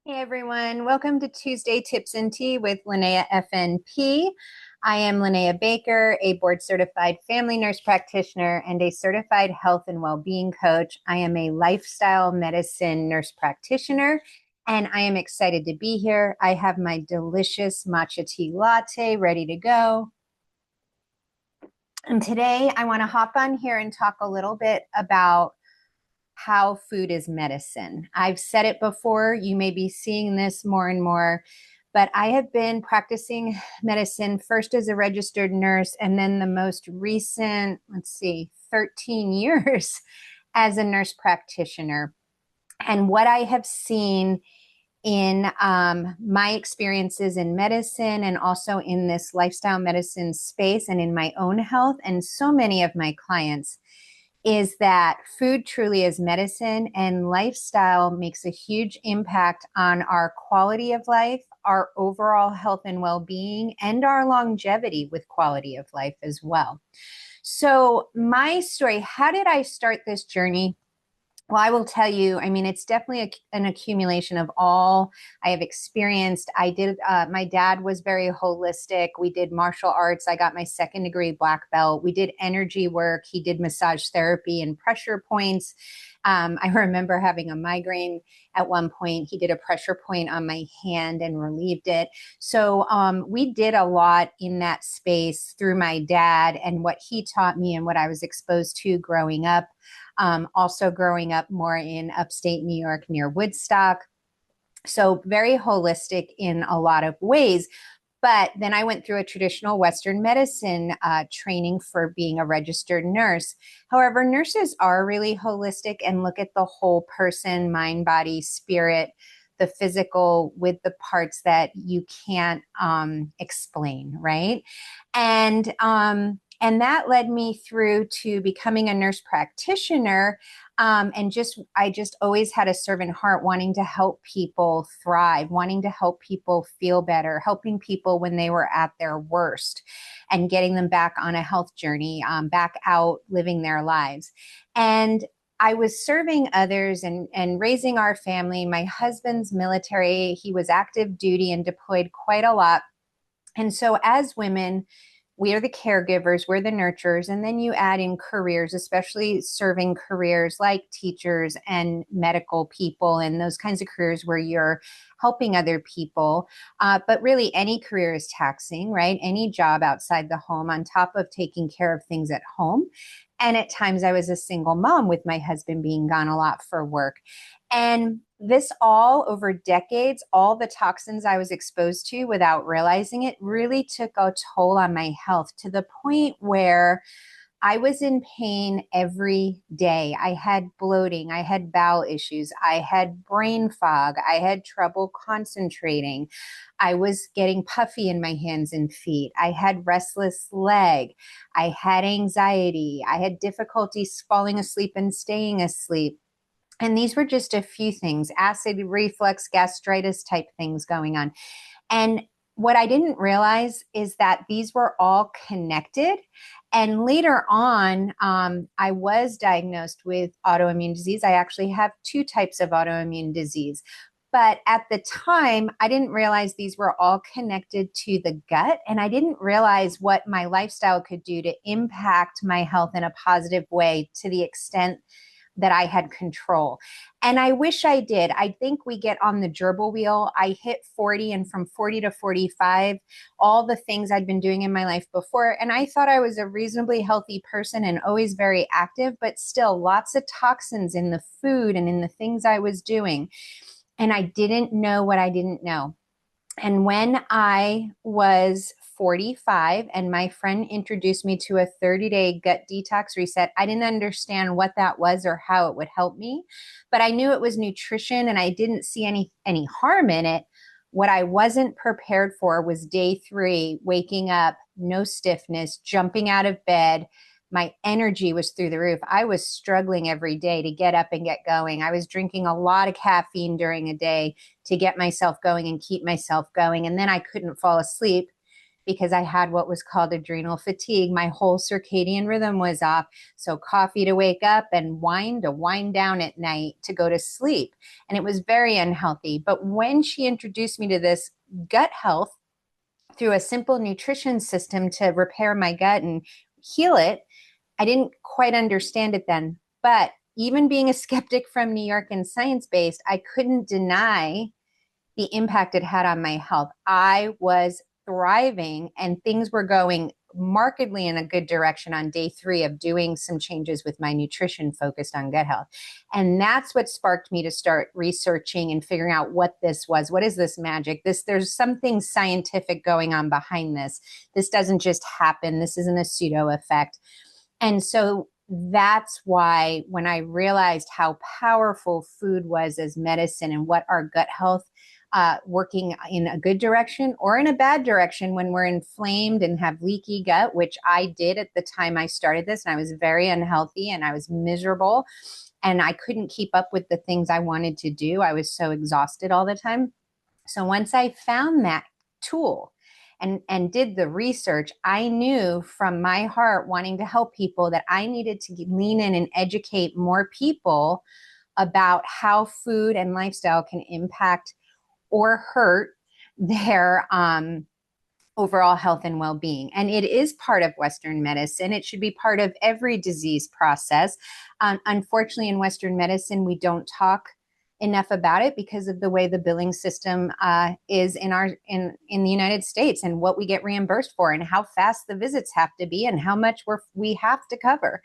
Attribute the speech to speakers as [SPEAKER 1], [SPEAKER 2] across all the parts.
[SPEAKER 1] Hey everyone, welcome to Tuesday Tips and Tea with Linnea FNP. I am Linnea Baker, a board certified family nurse practitioner and a certified health and well-being coach. I am a lifestyle medicine nurse practitioner and I am excited to be here. I have my delicious matcha tea latte ready to go. And today I want to hop on here and talk a little bit about how food is medicine. I've said it before, you may be seeing this more and more, but I have been practicing medicine first as a registered nurse and then the most recent, 13 years as a nurse practitioner. And what I have seen in my experiences in medicine and also in this lifestyle medicine space and in my own health and so many of my clients is that food truly is medicine and lifestyle makes a huge impact on our quality of life, our overall health and well-being, and our longevity with quality of life as well. So my story, how did I start this journey? Well, I will tell you, I mean, it's definitely an accumulation of all I have experienced. My dad was very holistic. We did martial arts. I got my second degree black belt. We did energy work. He did massage therapy and pressure points. I remember having a migraine at one point. He did a pressure point on my hand and relieved it. So we did a lot in that space through my dad and what he taught me and what I was exposed to growing up. Also growing up more in upstate New York near Woodstock. So very holistic in a lot of ways. But then I went through a traditional Western medicine training for being a registered nurse. However, nurses are really holistic and look at the whole person, mind, body, spirit, the physical with the parts that you can't explain, right? And and that led me through to becoming a nurse practitioner. I just always had a servant heart, wanting to help people thrive, wanting to help people feel better, helping people when they were at their worst, and getting them back on a health journey, back out living their lives. And I was serving others and raising our family. My husband's military, he was active duty and deployed quite a lot. And so, as women, we are the caregivers, we're the nurturers, and then you add in careers, especially serving careers like teachers and medical people and those kinds of careers where you're helping other people. But really, any career is taxing, right? Any job outside the home, on top of taking care of things at home. And at times, I was a single mom with my husband being gone a lot for work. And this all over decades, all the toxins I was exposed to without realizing it really took a toll on my health to the point where I was in pain every day. I had bloating, I had bowel issues, I had brain fog, I had trouble concentrating. I was getting puffy in my hands and feet. I had restless leg. I had anxiety. I had difficulties falling asleep and staying asleep. And these were just a few things, acid reflux, gastritis type things going on. And what I didn't realize is that these were all connected. And later on, I was diagnosed with autoimmune disease. I actually have two types of autoimmune disease. But at the time, I didn't realize these were all connected to the gut. And I didn't realize what my lifestyle could do to impact my health in a positive way to the extent that I had control. And I wish I did. I think we get on the gerbil wheel. I hit 40, and from 40 to 45, all the things I'd been doing in my life before. And I thought I was a reasonably healthy person and always very active, but still lots of toxins in the food and in the things I was doing. And I didn't know what I didn't know. And when I was 45 and my friend introduced me to a 30-day gut detox reset, I didn't understand what that was or how it would help me, but I knew it was nutrition and I didn't see any harm in it. What I wasn't prepared for was day 3, waking up, no stiffness, jumping out of bed. My energy was through the roof. I was struggling every day to get up and get going. I was drinking a lot of caffeine during a day to get myself going and keep myself going. And then I couldn't fall asleep because I had what was called adrenal fatigue. My whole circadian rhythm was off. So coffee to wake up and wine to wind down at night to go to sleep. And it was very unhealthy. But when she introduced me to this gut health through a simple nutrition system to repair my gut and heal it, I didn't quite understand it then. But even being a skeptic from New York and science based, I couldn't deny the impact it had on my health. I was thriving and things were going markedly in a good direction on day 3 of doing some changes with my nutrition focused on gut health. And that's what sparked me to start researching and figuring out what this was. What is this magic? There's something scientific going on behind this. This doesn't just happen. This isn't a pseudo effect. And so that's why when I realized how powerful food was as medicine and what our gut health working in a good direction or in a bad direction when we're inflamed and have leaky gut, which I did at the time I started this. And I was very unhealthy and I was miserable and I couldn't keep up with the things I wanted to do. I was so exhausted all the time. So once I found that tool and did the research, I knew from my heart wanting to help people that I needed to lean in and educate more people about how food and lifestyle can impact or hurt their overall health and well-being. And it is part of Western medicine. It should be part of every disease process. Unfortunately, in Western medicine, we don't talk enough about it because of the way the billing system is in the United States and what we get reimbursed for and how fast the visits have to be and how much we have to cover.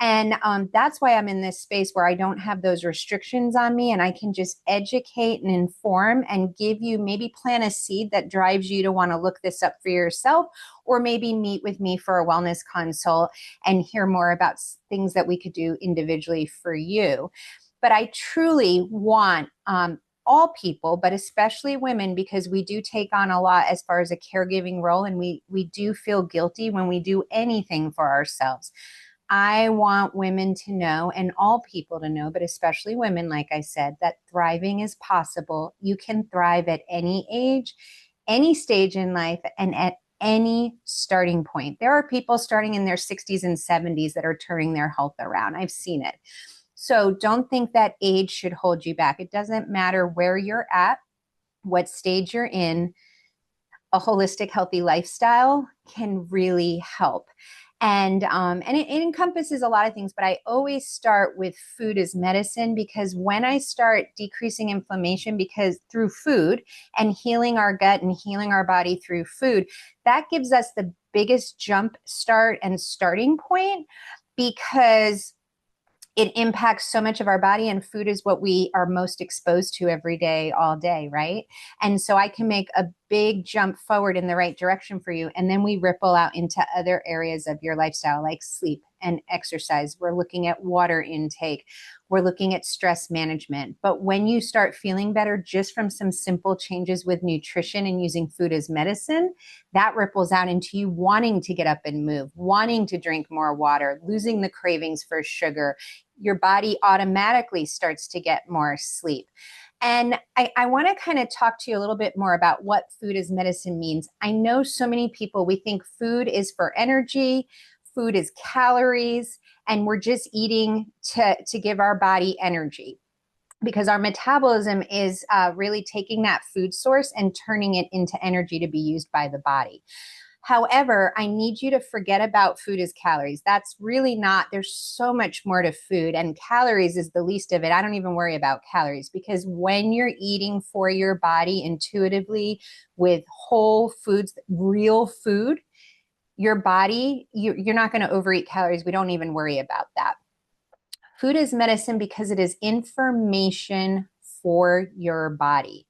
[SPEAKER 1] And that's why I'm in this space where I don't have those restrictions on me and I can just educate and inform and give you, maybe plant a seed that drives you to want to look this up for yourself, or maybe meet with me for a wellness consult and hear more about things that we could do individually for you. But I truly want all people, but especially women, because we do take on a lot as far as a caregiving role, and we do feel guilty when we do anything for ourselves. I want women to know, and all people to know, but especially women, like I said, that thriving is possible. You can thrive at any age, any stage in life, and at any starting point. There are people starting in their 60s and 70s that are turning their health around. I've seen it. So don't think that age should hold you back. It doesn't matter where you're at, what stage you're in. A holistic, healthy lifestyle can really help. And it encompasses a lot of things, but I always start with food as medicine, because when I start decreasing inflammation because through food and healing our gut and healing our body through food, that gives us the biggest jump start and starting point, because it impacts so much of our body, and food is what we are most exposed to every day, all day, right? And so I can make a big jump forward in the right direction for you. And then we ripple out into other areas of your lifestyle, like sleep and exercise. We're looking at water intake. We're looking at stress management. But when you start feeling better just from some simple changes with nutrition and using food as medicine, that ripples out into you wanting to get up and move, wanting to drink more water, losing the cravings for sugar. Your body automatically starts to get more sleep. And I want to kind of talk to you a little bit more about what food as medicine means. I know so many people, we think food is for energy, food is calories, and we're just eating to give our body energy, because our metabolism is really taking that food source and turning it into energy to be used by the body. However, I need you to forget about food as calories. That's really not, there's so much more to food, and calories is the least of it. I don't even worry about calories, because when you're eating for your body intuitively with whole foods, real food, your body, you're not going to overeat calories. We don't even worry about that. Food is medicine because it is information for your body.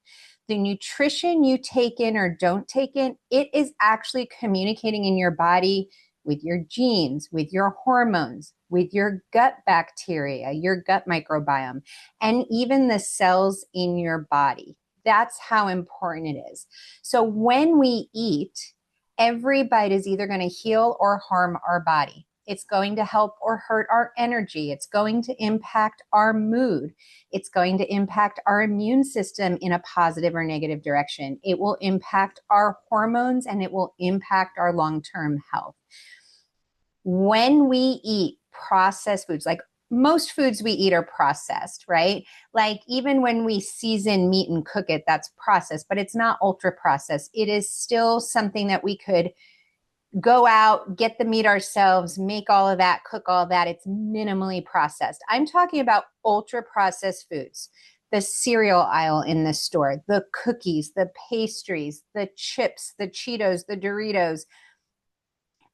[SPEAKER 1] The nutrition you take in or don't take in, it is actually communicating in your body with your genes, with your hormones, with your gut bacteria, your gut microbiome, and even the cells in your body. That's how important it is. So when we eat, every bite is either going to heal or harm our body. It's going to help or hurt our energy. It's going to impact our mood. It's going to impact our immune system in a positive or negative direction. It will impact our hormones and it will impact our long-term health. When we eat processed foods, like most foods we eat are processed, right? Like even when we season meat and cook it, that's processed, but it's not ultra processed. It is still something that we could go out, get the meat ourselves, make all of that, cook all of that. It's minimally processed. I'm talking about ultra processed foods, the cereal aisle in the store, the cookies, the pastries, the chips, the Cheetos, the Doritos.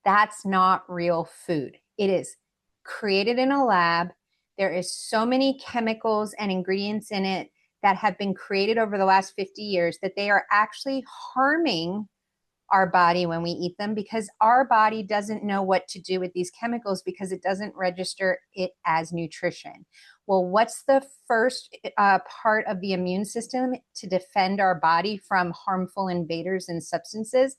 [SPEAKER 1] That's not real food. It is created in a lab. There is so many chemicals and ingredients in it that have been created over the last 50 years that they are actually harming our body when we eat them, because our body doesn't know what to do with these chemicals because it doesn't register it as nutrition. Well, what's the first part of the immune system to defend our body from harmful invaders and substances?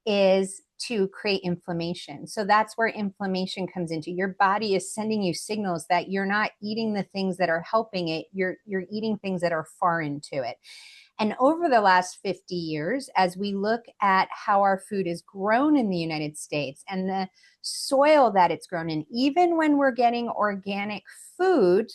[SPEAKER 1] Is to create inflammation. So that's where inflammation comes into. Your body is sending you signals that you're not eating the things that are helping it. You're eating things that are foreign to it. And over the last 50 years, as we look at how our food is grown in the United States and the soil that it's grown in, even when we're getting organic food,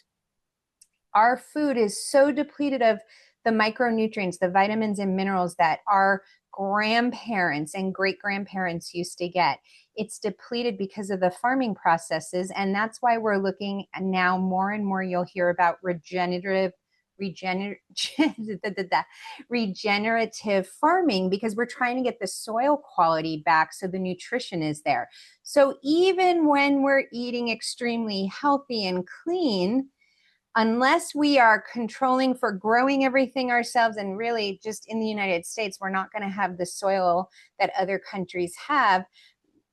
[SPEAKER 1] our food is so depleted of the micronutrients, the vitamins and minerals that our grandparents and great grandparents used to get. It's depleted because of the farming processes. And that's why we're looking now more and more, you'll hear about regenerative farming, because we're trying to get the soil quality back so the nutrition is there. So even when we're eating extremely healthy and clean, unless we are controlling for growing everything ourselves, and really just in the United States, we're not going to have the soil that other countries have.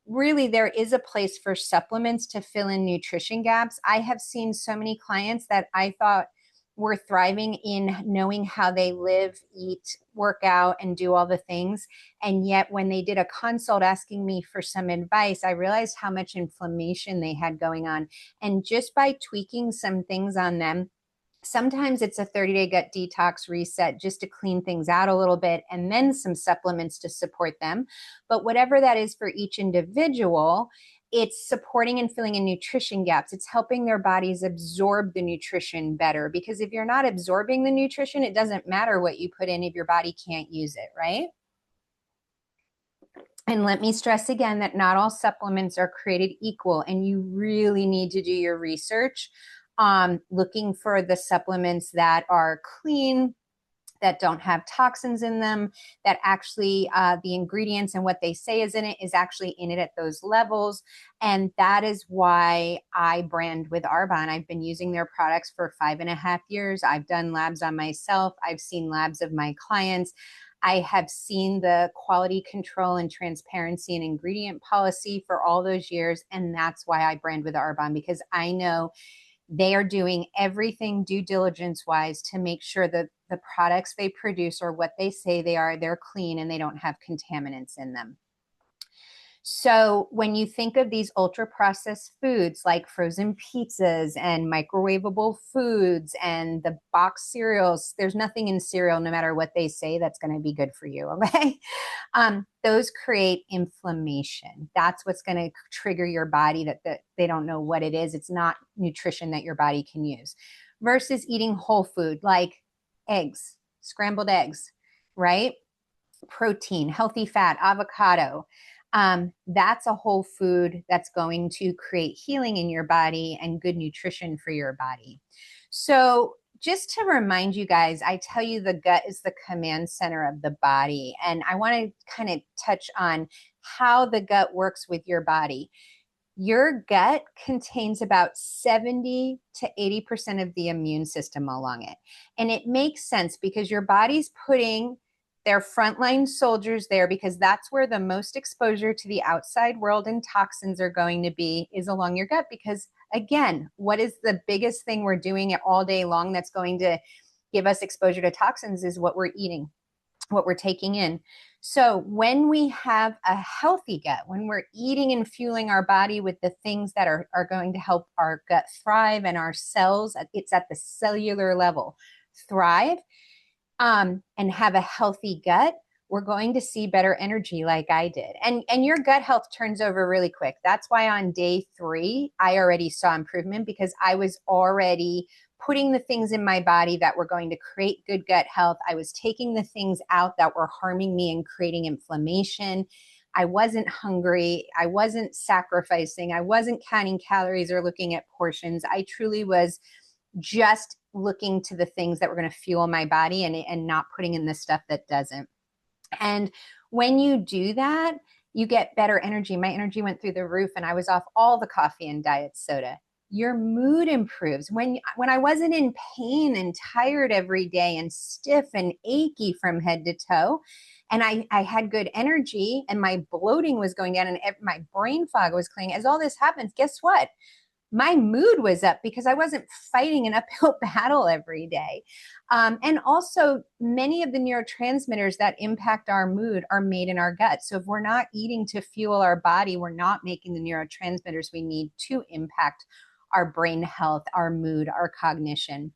[SPEAKER 1] Really, there is a place for supplements to fill in nutrition gaps. I have seen so many clients that I thought were thriving in knowing how they live, eat, work out, and do all the things. And yet when they did a consult asking me for some advice, I realized how much inflammation they had going on. And just by tweaking some things on them, sometimes it's a 30-day gut detox reset just to clean things out a little bit, and then some supplements to support them. But whatever that is for each individual, it's supporting and filling in nutrition gaps. It's helping their bodies absorb the nutrition better, because if you're not absorbing the nutrition, it doesn't matter what you put in if your body can't use it, right? And let me stress again that not all supplements are created equal, and you really need to do your research, looking for the supplements that are clean, that don't have toxins in them, that actually the ingredients and what they say is in it is actually in it at those levels. And that is why I brand with Arbonne. I've been using their products for 5.5 years. I've done labs on myself. I've seen labs of my clients. I have seen the quality control and transparency and ingredient policy for all those years. And that's why I brand with Arbonne, because I know they are doing everything due diligence wise to make sure that the products they produce, or what they say they are, they're clean and they don't have contaminants in them. So when you think of these ultra processed foods like frozen pizzas and microwavable foods and the box cereals, there's nothing in cereal, no matter what they say, that's going to be good for you. Okay. Those create inflammation. That's what's going to trigger your body, that they don't know what it is. It's not nutrition that your body can use, versus eating whole food like eggs, scrambled eggs, right? Protein, healthy fat, avocado. That's a whole food that's going to create healing in your body and good nutrition for your body. So just to remind you guys, I tell you the gut is the command center of the body. And I want to kind of touch on how the gut works with your body. Your gut contains about 70 to 80% of the immune system along it. And it makes sense because your body's putting their frontline soldiers there, because that's where the most exposure to the outside world and toxins are going to be, is along your gut. Because again, what is the biggest thing we're doing all day long that's going to give us exposure to toxins is what we're eating. what we're taking in. So when we have a healthy gut, when we're eating and fueling our body with the things that are going to help our gut thrive and our cells, it's at the cellular level, thrive, and have a healthy gut, we're going to see better energy like I did. And your gut health turns over really quick. That's why on day 3, I already saw improvement, because I was already putting the things in my body that were going to create good gut health. I was taking the things out that were harming me and creating inflammation. I wasn't hungry. I wasn't sacrificing. I wasn't counting calories or looking at portions. I truly was just looking to the things that were going to fuel my body, and not putting in the stuff that doesn't. And when you do that, you get better energy. My energy went through the roof, and I was off all the coffee and diet soda. Your mood improves. When I wasn't in pain and tired every day and stiff and achy from head to toe, and I had good energy, and my bloating was going down, and my brain fog was clearing. As all this happens, guess what? My mood was up, because I wasn't fighting an uphill battle every day. And also, many of the neurotransmitters that impact our mood are made in our gut. So if we're not eating to fuel our body, we're not making the neurotransmitters we need to impact our brain health, our mood, our cognition.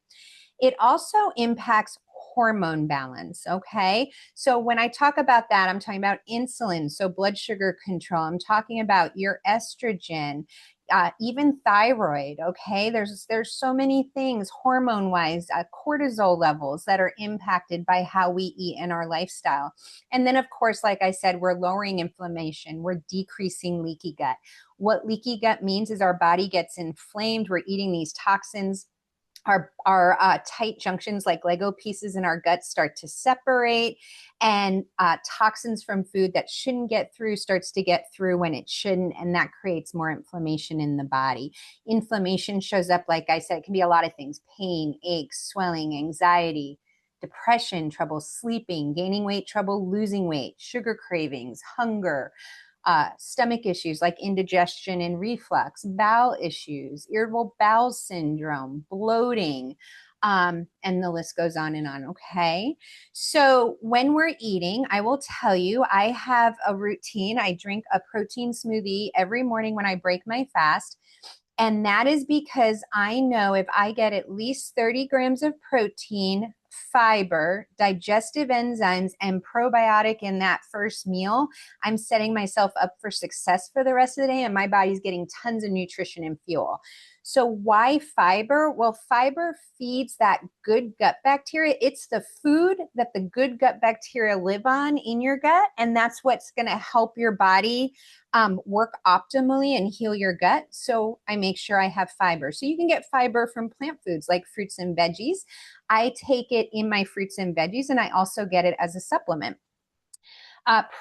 [SPEAKER 1] It also impacts hormone balance. Okay. So when I talk about that, I'm talking about insulin, so blood sugar control. I'm talking about your estrogen, even thyroid. Okay. There's so many things hormone wise, cortisol levels that are impacted by how we eat and our lifestyle. And then, of course, like I said, we're lowering inflammation. We're decreasing leaky gut. What leaky gut means is our body gets inflamed. We're eating these toxins. Our tight junctions, like Lego pieces in our guts, start to separate, and toxins from food that shouldn't get through starts to get through when it shouldn't, and that creates more inflammation in the body. Inflammation shows up, like I said, it can be a lot of things: pain, aches, swelling, anxiety, depression, trouble sleeping, gaining weight, trouble losing weight, sugar cravings, hunger, stomach issues like indigestion and reflux, bowel issues, irritable bowel syndrome, bloating, and the list goes on and on. Okay. So when we're eating, I will tell you, I have a routine. I drink a protein smoothie every morning when I break my fast. And that is because I know if I get at least 30 grams of protein, fiber, digestive enzymes, and probiotic in that first meal, I'm setting myself up for success for the rest of the day, and my body's getting tons of nutrition and fuel. So why fiber? Well, fiber feeds that good gut bacteria. It's the food that the good gut bacteria live on in your gut, and that's what's going to help your body work optimally and heal your gut. So I make sure I have fiber. So you can get fiber from plant foods like fruits and veggies. I take it in my fruits and veggies, and I also get it as a supplement.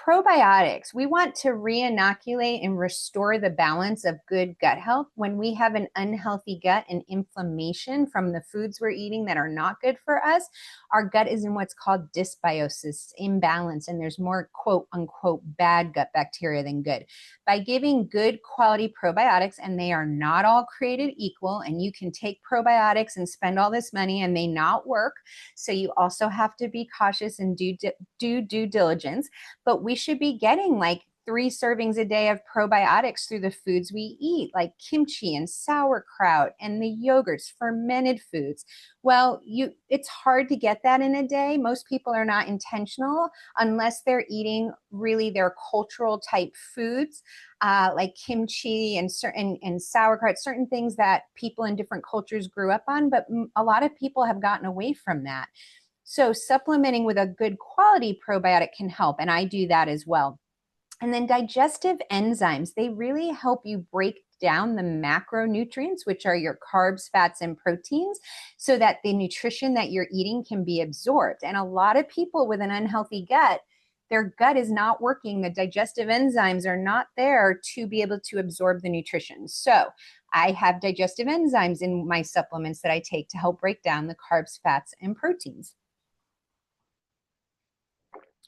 [SPEAKER 1] Probiotics, we want to re-inoculate and restore the balance of good gut health. When we have an unhealthy gut and inflammation from the foods we're eating that are not good for us, our gut is in what's called dysbiosis, imbalance, and there's more quote unquote bad gut bacteria than good. By giving good quality probiotics, and they are not all created equal, and you can take probiotics and spend all this money and they not work. So you also have to be cautious and do due diligence. But we should be getting like 3 servings a day of probiotics through the foods we eat, like kimchi and sauerkraut and the yogurts, fermented foods. Well, it's hard to get that in a day. Most people are not intentional unless they're eating really their cultural type foods, like kimchi and sauerkraut, certain things that people in different cultures grew up on. But a lot of people have gotten away from that. So supplementing with a good quality probiotic can help, and I do that as well. And then digestive enzymes, they really help you break down the macronutrients, which are your carbs, fats, and proteins, so that the nutrition that you're eating can be absorbed. And a lot of people with an unhealthy gut, their gut is not working. The digestive enzymes are not there to be able to absorb the nutrition. So I have digestive enzymes in my supplements that I take to help break down the carbs, fats, and proteins.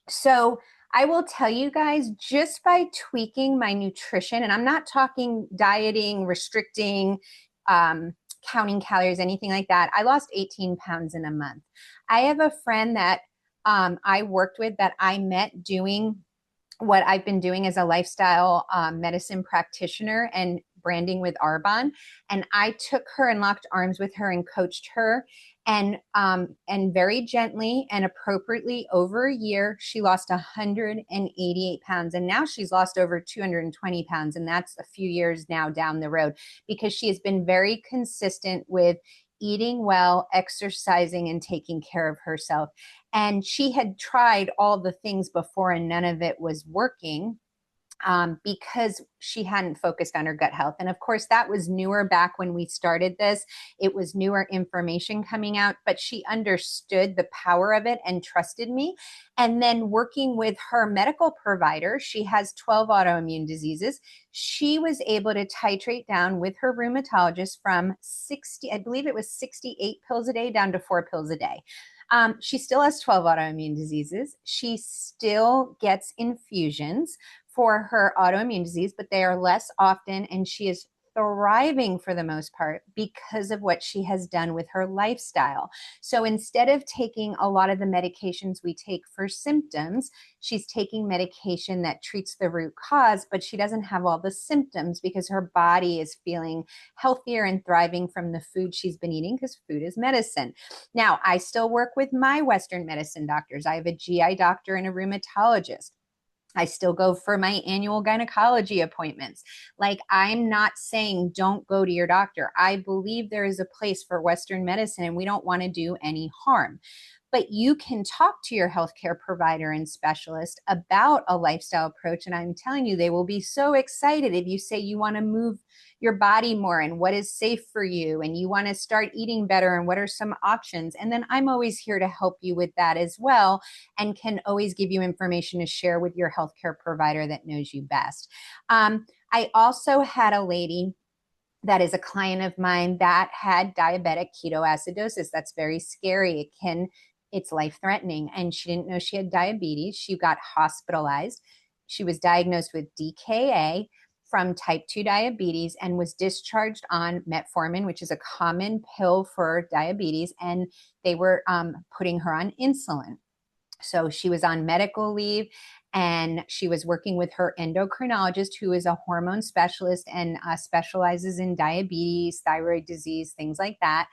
[SPEAKER 1] So I will tell you guys, just by tweaking my nutrition, and I'm not talking dieting, restricting, counting calories, anything like that. I lost 18 pounds in a month. I have a friend that I worked with that I met doing what I've been doing as a lifestyle medicine practitioner and branding with Arbonne. And I took her and locked arms with her and coached her. And very gently and appropriately over a year, she lost 188 pounds. And now she's lost over 220 pounds. And that's a few years now down the road because she has been very consistent with eating well, exercising, and taking care of herself. And she had tried all the things before and none of it was working because she hadn't focused on her gut health. And of course, that was newer back when we started this. It was newer information coming out, but she understood the power of it and trusted me. And then working with her medical provider, she has 12 autoimmune diseases. She was able to titrate down with her rheumatologist from 60, I believe it was 68 pills a day down to 4 pills a day. She still has 12 autoimmune diseases. She still gets infusions for her autoimmune disease, but they are less often, and she is thriving for the most part because of what she has done with her lifestyle. So instead of taking a lot of the medications we take for symptoms, she's taking medication that treats the root cause, but she doesn't have all the symptoms because her body is feeling healthier and thriving from the food she's been eating because food is medicine. Now, I still work with my Western medicine doctors. I have a GI doctor and a rheumatologist. I still go for my annual gynecology appointments. Like, I'm not saying don't go to your doctor. I believe there is a place for Western medicine and we don't want to do any harm. But you can talk to your healthcare provider and specialist about a lifestyle approach. And I'm telling you, they will be so excited if you say you want to move your body more and what is safe for you and you want to start eating better and what are some options. And then I'm always here to help you with that as well and can always give you information to share with your healthcare provider that knows you best. I also had a lady that is a client of mine that had diabetic ketoacidosis. That's very scary. It's life threatening. And she didn't know she had diabetes. She got hospitalized. She was diagnosed with DKA from type 2 diabetes and was discharged on metformin, which is a common pill for diabetes. And they were putting her on insulin. So she was on medical leave and she was working with her endocrinologist, who is a hormone specialist and specializes in diabetes, thyroid disease, things like that.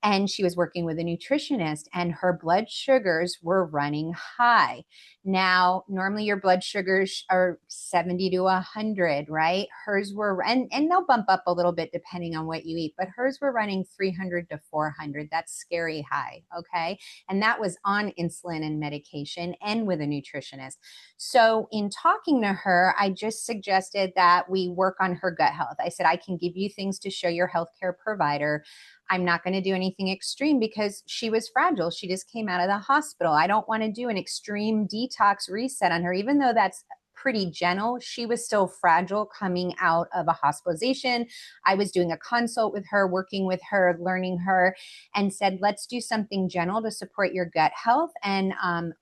[SPEAKER 1] And she was working with a nutritionist and her blood sugars were running high. Now, normally your blood sugars are 70 to 100, right? Hers were, and they'll bump up a little bit depending on what you eat, but hers were running 300 to 400. That's scary high, okay? And that was on insulin and medication and with a nutritionist. So in talking to her, I just suggested that we work on her gut health. I said, I can give you things to show your healthcare provider. I'm not going to do anything extreme because she was fragile. She just came out of the hospital. I don't want to do an extreme detox reset on her, even though that's pretty gentle. She was still fragile coming out of a hospitalization. I was doing a consult with her, working with her, learning her, and said, let's do something gentle to support your gut health and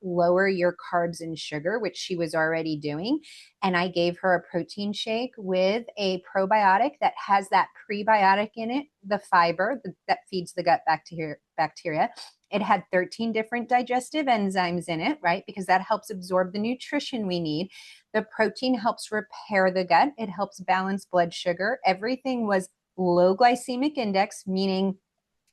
[SPEAKER 1] lower your carbs and sugar, which she was already doing. And I gave her a protein shake with a probiotic that has that prebiotic in it, the fiber that feeds the gut bacteria. It had 13 different digestive enzymes in it, right? Because that helps absorb the nutrition we need. The protein helps repair the gut. It helps balance blood sugar. Everything was low glycemic index, meaning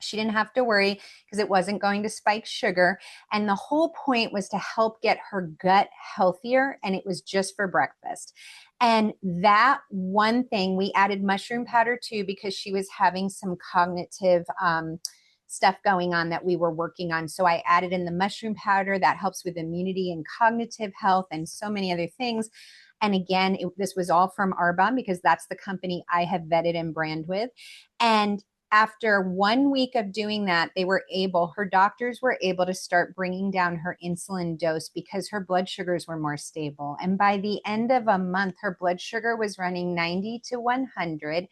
[SPEAKER 1] she didn't have to worry because it wasn't going to spike sugar. And the whole point was to help get her gut healthier. And it was just for breakfast. And that one thing, we added mushroom powder too, because she was having some cognitive stuff going on that we were working on. So I added in the mushroom powder that helps with immunity and cognitive health and so many other things. And again, this was all from Arbonne because that's the company I have vetted and brand with. And after 1 week of doing that, her doctors were able to start bringing down her insulin dose because her blood sugars were more stable. And by the end of a month, her blood sugar was running 90 to 100.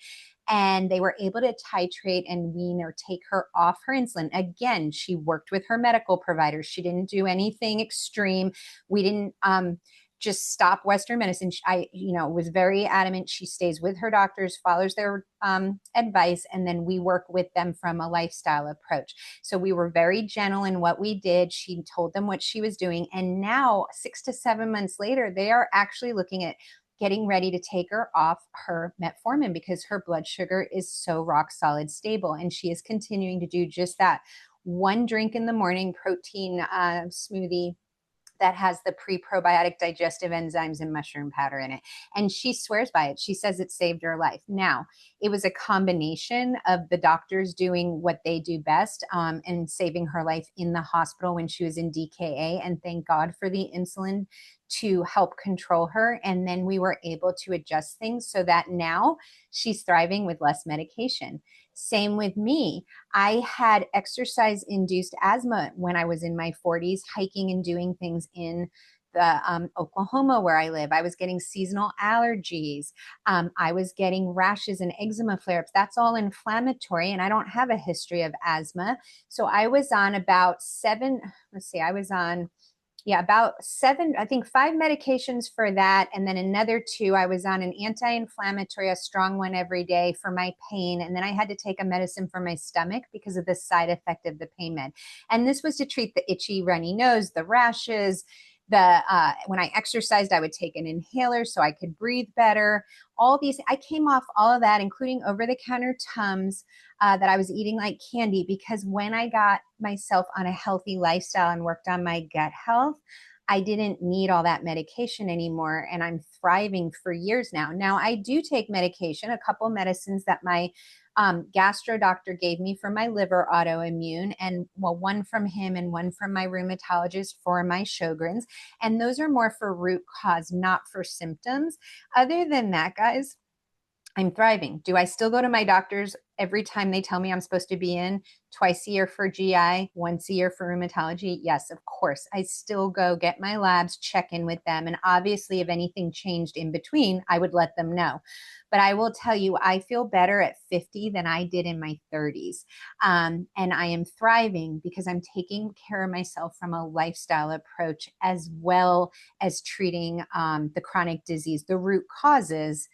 [SPEAKER 1] And they were able to titrate and wean or take her off her insulin. Again, she worked with her medical providers. She didn't do anything extreme. We didn't just stop Western medicine. I, was very adamant. She stays with her doctors, follows their advice, and then we work with them from a lifestyle approach. So we were very gentle in what we did. She told them what she was doing. And now, 6 to 7 months later, they are actually looking at getting ready to take her off her metformin because her blood sugar is so rock solid stable. And she is continuing to do just that. One drink in the morning, protein smoothie that has the pre-probiotic digestive enzymes and mushroom powder in it. And she swears by it. She says it saved her life. Now, it was a combination of the doctors doing what they do best and saving her life in the hospital when she was in DKA. And thank God for the insulin to help control her. And then we were able to adjust things so that now she's thriving with less medication. Same with me. I had exercise induced asthma when I was in my 40s, hiking and doing things in the Oklahoma where I live. I was getting seasonal allergies. I was getting rashes and eczema flare-ups. That's all inflammatory, and I don't have a history of asthma. So I was on about about 7, I think 5 medications for that. And then another 2, I was on an anti-inflammatory, a strong one every day for my pain. And then I had to take a medicine for my stomach because of the side effect of the pain med. And this was to treat the itchy, runny nose, the rashes, when I exercised, I would take an inhaler so I could breathe better. All these, I came off all of that, including over-the-counter Tums that I was eating like candy, because when I got myself on a healthy lifestyle and worked on my gut health, I didn't need all that medication anymore, and I'm thriving for years now. Now, I do take medication, a couple medicines that my gastro doctor gave me for my liver autoimmune, and one from him and one from my rheumatologist for my Sjogren's. And those are more for root cause, not for symptoms. Other than that, guys, I'm thriving. Do I still go to my doctors every time they tell me I'm supposed to be in? Twice a year for GI, once a year for rheumatology? Yes, of course. I still go get my labs, check in with them. And obviously, if anything changed in between, I would let them know. But I will tell you, I feel better at 50 than I did in my 30s. And I am thriving because I'm taking care of myself from a lifestyle approach, as well as treating the chronic disease, the root causes,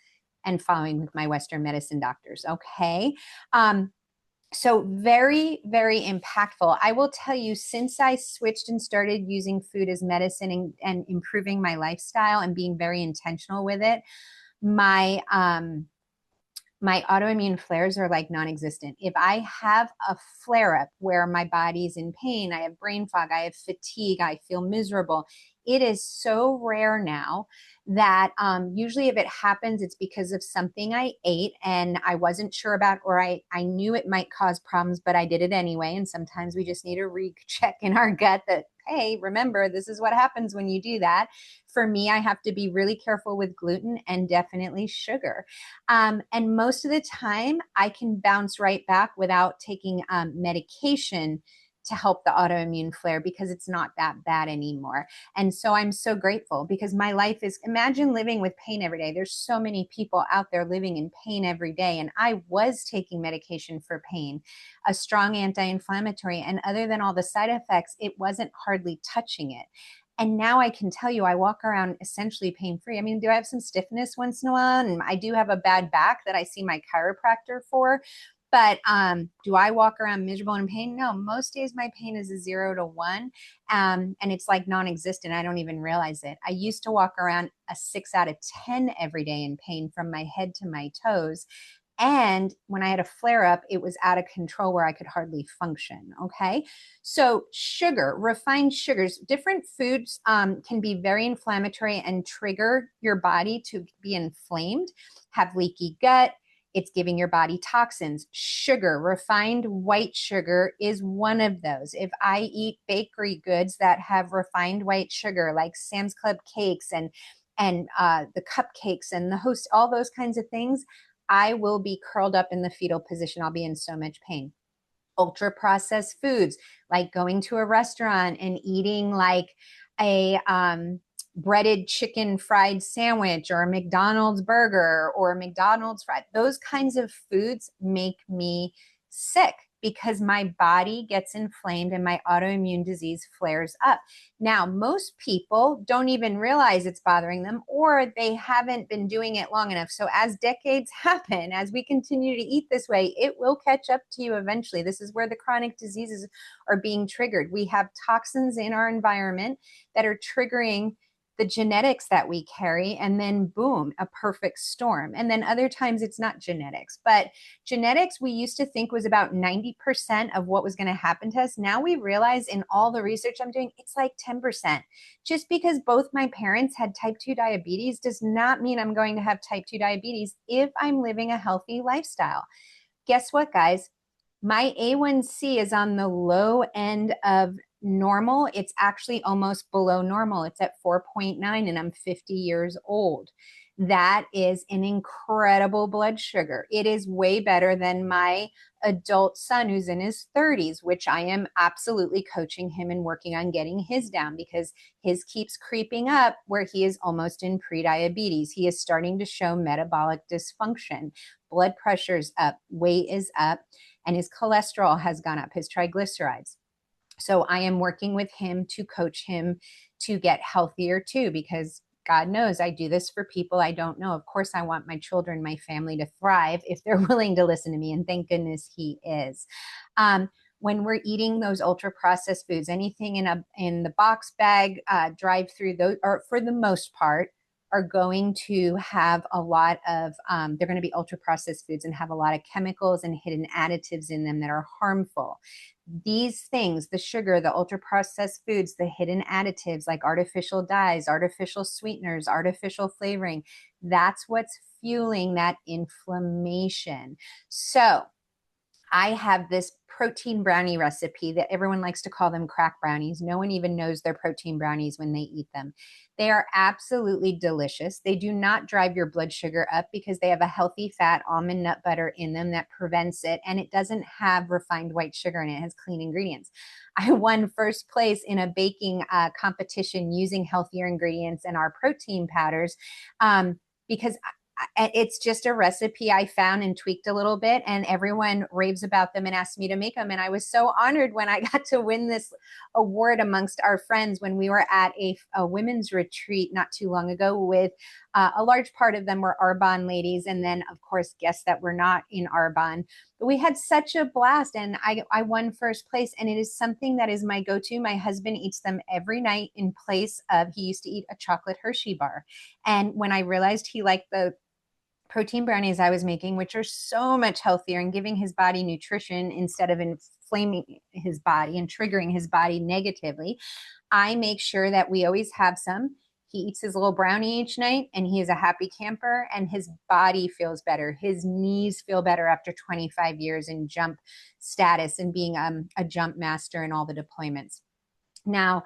[SPEAKER 1] and following with my Western medicine doctors. Okay. So very, very impactful. I will tell you, since I switched and started using food as medicine and improving my lifestyle and being very intentional with it, my my autoimmune flares are like non-existent. If I have a flare up where my body's in pain, I have brain fog, I have fatigue, I feel miserable, it is so rare now that usually if it happens, it's because of something I ate and I wasn't sure about, or I knew it might cause problems, but I did it anyway. And sometimes we just need a recheck in our gut that, hey, remember, this is what happens when you do that. For me, I have to be really careful with gluten and definitely sugar. And most of the time, I can bounce right back without taking medication to help the autoimmune flare, because it's not that bad anymore. And so I'm so grateful, because my life is, imagine living with pain every day. There's so many people out there living in pain every day. And I was taking medication for pain, a strong anti-inflammatory. And other than all the side effects, it wasn't hardly touching it. And now I can tell you, I walk around essentially pain-free. I mean, do I have some stiffness once in a while? And I do have a bad back that I see my chiropractor for. But do I walk around miserable and in pain? No, most days my pain is a 0 to 1. And it's like non-existent. I don't even realize it. I used to walk around a 6 out of 10 every day in pain from my head to my toes. And when I had a flare up, it was out of control where I could hardly function. Okay. So sugar, refined sugars, different foods can be very inflammatory and trigger your body to be inflamed, have leaky gut. It's giving your body toxins. Sugar, refined white sugar is one of those. If I eat bakery goods that have refined white sugar, like Sam's Club cakes and the cupcakes and the host, all those kinds of things, I will be curled up in the fetal position. I'll be in so much pain. Ultra processed foods, like going to a restaurant and eating like a breaded chicken fried sandwich or a McDonald's burger or a McDonald's fried, those kinds of foods make me sick. because my body gets inflamed and my autoimmune disease flares up. Now, most people don't even realize it's bothering them, or they haven't been doing it long enough. So as decades happen, as we continue to eat this way, it will catch up to you eventually. This is where the chronic diseases are being triggered. We have toxins in our environment that are triggering the genetics that we carry, and then boom, a perfect storm. And then other times it's not genetics, but genetics we used to think was about 90% of what was going to happen to us. Now we realize in all the research I'm doing, it's like 10%. Just because both my parents had type 2 diabetes does not mean I'm going to have type 2 diabetes if I'm living a healthy lifestyle. Guess what, guys? My A1C is on the low end of normal. It's actually almost below normal. It's at 4.9 and I'm 50 years old. That is an incredible blood sugar. It is way better than my adult son who's in his 30s, which I am absolutely coaching him and working on getting his down because his keeps creeping up where he is almost in prediabetes. He is starting to show metabolic dysfunction. Blood pressure's up, weight is up, and his cholesterol has gone up, his triglycerides. So I am working with him to coach him to get healthier too, because God knows I do this for people I don't know. Of course, I want my children, my family to thrive if they're willing to listen to me. And thank goodness he is. When we're eating those ultra processed foods, anything in the box bag, drive through those, or for the most part, are going to have a lot of, they're going to be ultra processed foods and have a lot of chemicals and hidden additives in them that are harmful. These things, the sugar, the ultra processed foods, the hidden additives like artificial dyes, artificial sweeteners, artificial flavoring, that's what's fueling that inflammation. So I have this protein brownie recipe that everyone likes to call them crack brownies. No one even knows they're protein brownies when they eat them. They are absolutely delicious. They do not drive your blood sugar up because they have a healthy fat almond nut butter in them that prevents it. And it doesn't have refined white sugar in it. It has clean ingredients. I won first place in a baking competition using healthier ingredients and our protein powders because it's just a recipe I found and tweaked a little bit, and everyone raves about them and asked me to make them. And I was so honored when I got to win this award amongst our friends when we were at a women's retreat not too long ago with a large part of them were Arbonne ladies. And then of course, guests that were not in Arbonne. But we had such a blast and I won first place, and it is something that is my go-to. My husband eats them every night in place of, he used to eat a chocolate Hershey bar. And when I realized he liked the protein brownies I was making, which are so much healthier and giving his body nutrition instead of inflaming his body and triggering his body negatively, I make sure that we always have some. He eats his little brownie each night and he is a happy camper and his body feels better. His knees feel better after 25 years in jump status and being a jump master in all the deployments. Now,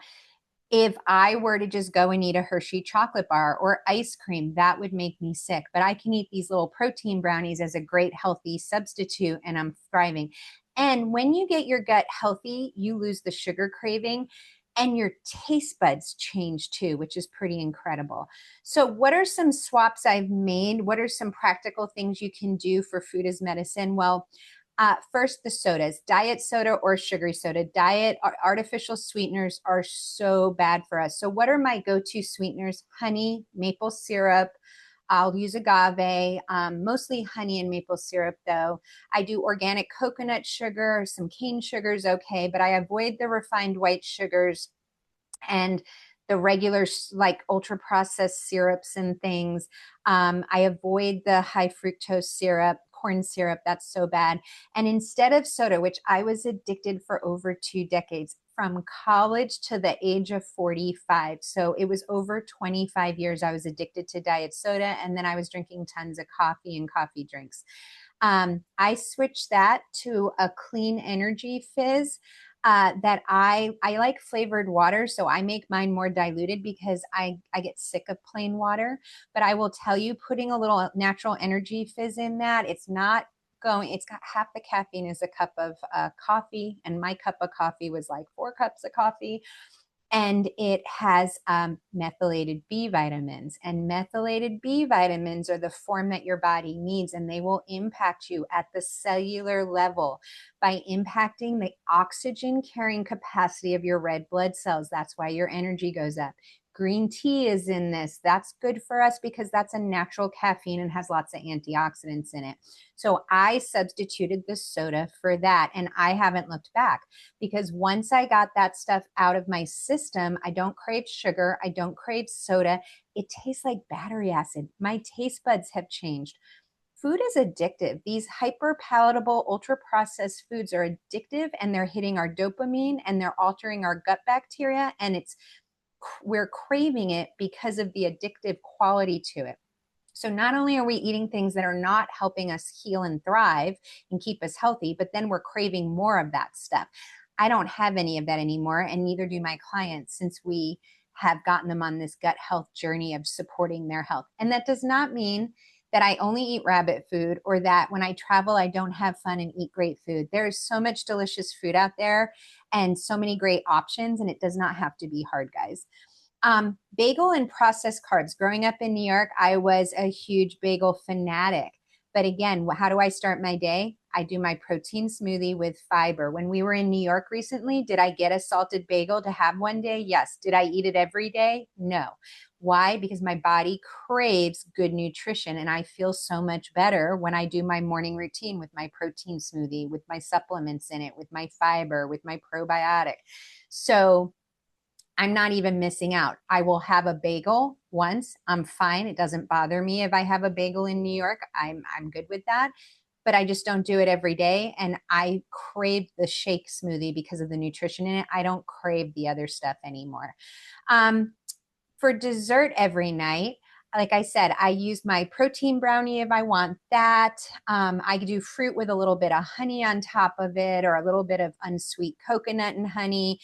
[SPEAKER 1] if I were to just go and eat a Hershey chocolate bar or ice cream, that would make me sick. But I can eat these little protein brownies as a great healthy substitute and I'm thriving. And when you get your gut healthy, you lose the sugar craving and your taste buds change too, which is pretty incredible. So what are some swaps I've made? What are some practical things you can do for food as medicine? Well, first, the sodas, diet soda or sugary soda. Diet artificial sweeteners are so bad for us. So what are my go-to sweeteners? Honey, maple syrup. I'll use agave, mostly honey and maple syrup though. I do organic coconut sugar, some cane sugars, okay, but I avoid the refined white sugars and the regular like ultra processed syrups and things. I avoid the high fructose syrup, corn syrup, that's so bad. And instead of soda, which I was addicted for over 2 decades, from college to the age of 45. So it was over 25 years I was addicted to diet soda. And then I was drinking tons of coffee and coffee drinks. I switched that to a clean energy fizz. That I like flavored water, so I make mine more diluted because I get sick of plain water. But I will tell you, putting a little natural energy fizz in that, it's not going, it's got half the caffeine as a cup of coffee, and my cup of coffee was like 4 cups of coffee. And it has methylated B vitamins. And methylated B vitamins are the form that your body needs, and they will impact you at the cellular level by impacting the oxygen carrying capacity of your red blood cells. That's why your energy goes up. Green tea is in this. That's good for us because that's a natural caffeine and has lots of antioxidants in it. So I substituted the soda for that, and I haven't looked back because once I got that stuff out of my system, I don't crave sugar. I don't crave soda. It tastes like battery acid. My taste buds have changed. Food is addictive. These hyper palatable, ultra processed foods are addictive, and they're hitting our dopamine and they're altering our gut bacteria, and we're craving it because of the addictive quality to it. So not only are we eating things that are not helping us heal and thrive and keep us healthy, but then we're craving more of that stuff. I don't have any of that anymore, and neither do my clients, since we have gotten them on this gut health journey of supporting their health. And that does not mean that I only eat rabbit food or that when I travel, I don't have fun and eat great food. There is so much delicious food out there and so many great options, and it does not have to be hard, guys. Bagel and processed carbs. Growing up in New York, I was a huge bagel fanatic. But again, how do I start my day? I do my protein smoothie with fiber. When we were in New York recently, did I get a salted bagel to have one day? Yes. Did I eat it every day? No. Why? Because my body craves good nutrition, and I feel so much better when I do my morning routine with my protein smoothie, with my supplements in it, with my fiber, with my probiotic. So I'm not even missing out. I will have a bagel once. I'm fine. It doesn't bother me if I have a bagel in New York. I'm good with that. But I just don't do it every day. And I crave the shake smoothie because of the nutrition in it. I don't crave the other stuff anymore. For dessert every night, like I said, I use my protein brownie if I want that. I do fruit with a little bit of honey on top of it, or a little bit of unsweet coconut and honey.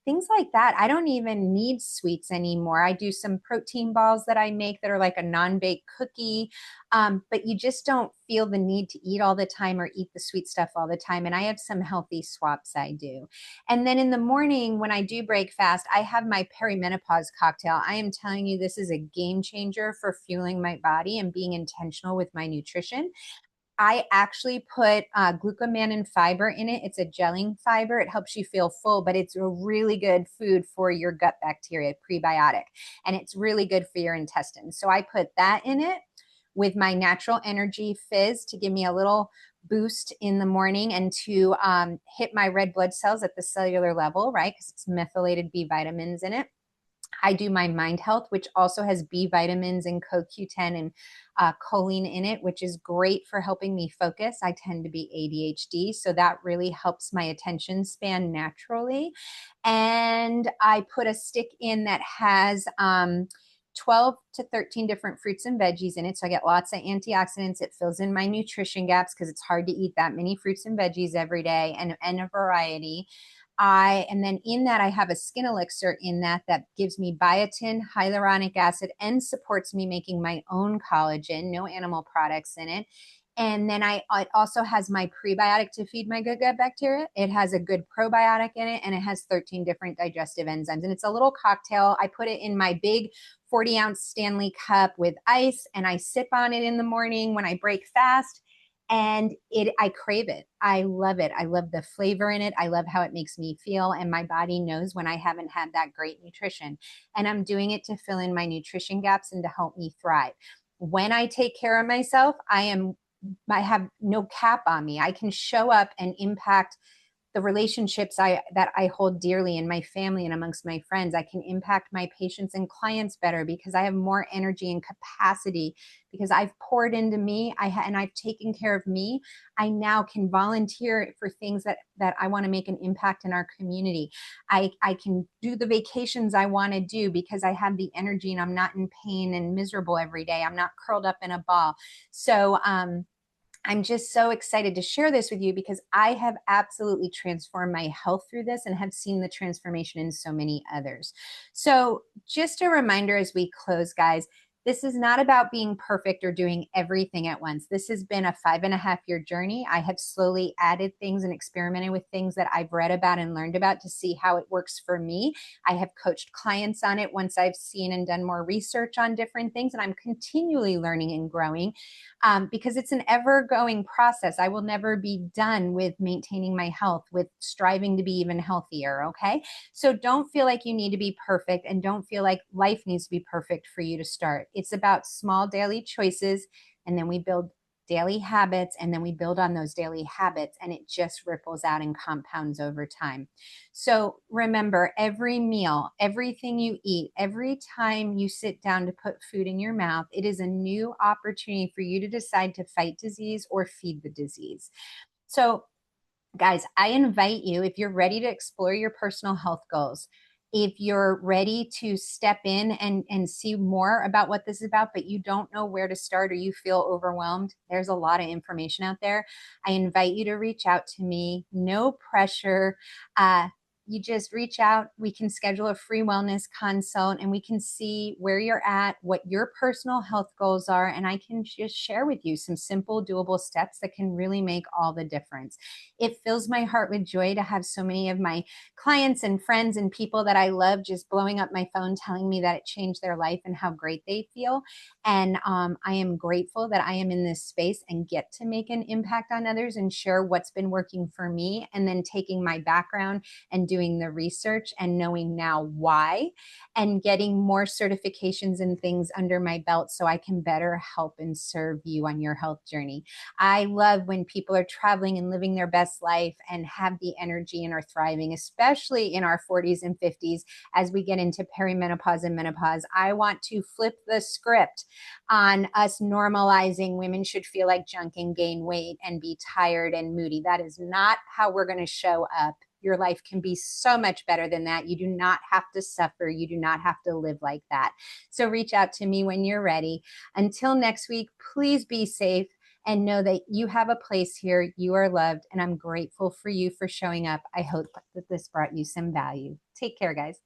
[SPEAKER 1] Things like that. I don't even need sweets anymore. I do some protein balls that I make that are like a non-baked cookie, but you just don't feel the need to eat all the time or eat the sweet stuff all the time. And I have some healthy swaps I do. And then in the morning when I do break fast, I have my perimenopause cocktail. I am telling you, this is a game changer for fueling my body and being intentional with my nutrition. I actually put glucomannan and fiber in it. It's a gelling fiber. It helps you feel full, but it's a really good food for your gut bacteria, prebiotic, and it's really good for your intestines. So I put that in it with my natural energy fizz to give me a little boost in the morning and to hit my red blood cells at the cellular level, right? Because it's methylated B vitamins in it. I do my mind health, which also has B vitamins and CoQ10 and choline in it, which is great for helping me focus. I tend to be ADHD, so that really helps my attention span naturally. And I put a stick in that has 12 to 13 different fruits and veggies in it. So I get lots of antioxidants. It fills in my nutrition gaps because it's hard to eat that many fruits and veggies every day, and a variety. And then in that, I have a skin elixir in that gives me biotin, hyaluronic acid, and supports me making my own collagen, no animal products in it. And then it also has my prebiotic to feed my good gut bacteria. It has a good probiotic in it, and it has 13 different digestive enzymes. And it's a little cocktail. I put it in my big 40-ounce Stanley cup with ice, and I sip on it in the morning when I break fast. And I crave it. I love it. I love the flavor in it. I love how it makes me feel. And my body knows when I haven't had that great nutrition. And I'm doing it to fill in my nutrition gaps and to help me thrive. When I take care of myself, I have no cap on me. I can show up and impact the relationships that I hold dearly in my family and amongst my friends. I can impact my patients and clients better because I have more energy and capacity because I've poured into me and I've taken care of me. I now can volunteer for things that I want to make an impact in our community. I can do the vacations I want to do because I have the energy and I'm not in pain and miserable every day. I'm not curled up in a ball. So, I'm just so excited to share this with you because I have absolutely transformed my health through this and have seen the transformation in so many others. So just a reminder as we close, guys, This is not about being perfect or doing everything at once. This has been a 5.5 year journey. I have slowly added things and experimented with things that I've read about and learned about to see how it works for me. I have coached clients on it once I've seen and done more research on different things, and I'm continually learning and growing because it's an ever going process. I will never be done with maintaining my health, with striving to be even healthier. Okay. So don't feel like you need to be perfect, and don't feel like life needs to be perfect for you to start. It's about small daily choices, and then we build daily habits, and then we build on those daily habits, and it just ripples out and compounds over time. So remember, every meal, everything you eat, every time you sit down to put food in your mouth, it is a new opportunity for you to decide to fight disease or feed the disease. So guys, I invite you, if you're ready to explore your personal health goals, if you're ready to step in and see more about what this is about, but you don't know where to start or you feel overwhelmed, there's a lot of information out there. I invite you to reach out to me. No pressure. You just reach out. We can schedule a free wellness consult, and we can see where you're at, what your personal health goals are, and I can just share with you some simple, doable steps that can really make all the difference. It fills my heart with joy to have so many of my clients and friends and people that I love just blowing up my phone telling me that it changed their life and how great they feel. And I am grateful that I am in this space and get to make an impact on others and share what's been working for me, and then taking my background and doing the research and knowing now why, and getting more certifications and things under my belt so I can better help and serve you on your health journey. I love when people are traveling and living their best life and have the energy and are thriving, especially in our 40s and 50s as we get into perimenopause and menopause. I want to flip the script on us normalizing women should feel like junk and gain weight and be tired and moody. That is not how we're going to show up. Your life can be so much better than that. You do not have to suffer. You do not have to live like that. So reach out to me when you're ready. Until next week, please be safe and know that you have a place here. You are loved, and I'm grateful for you for showing up. I hope that this brought you some value. Take care, guys.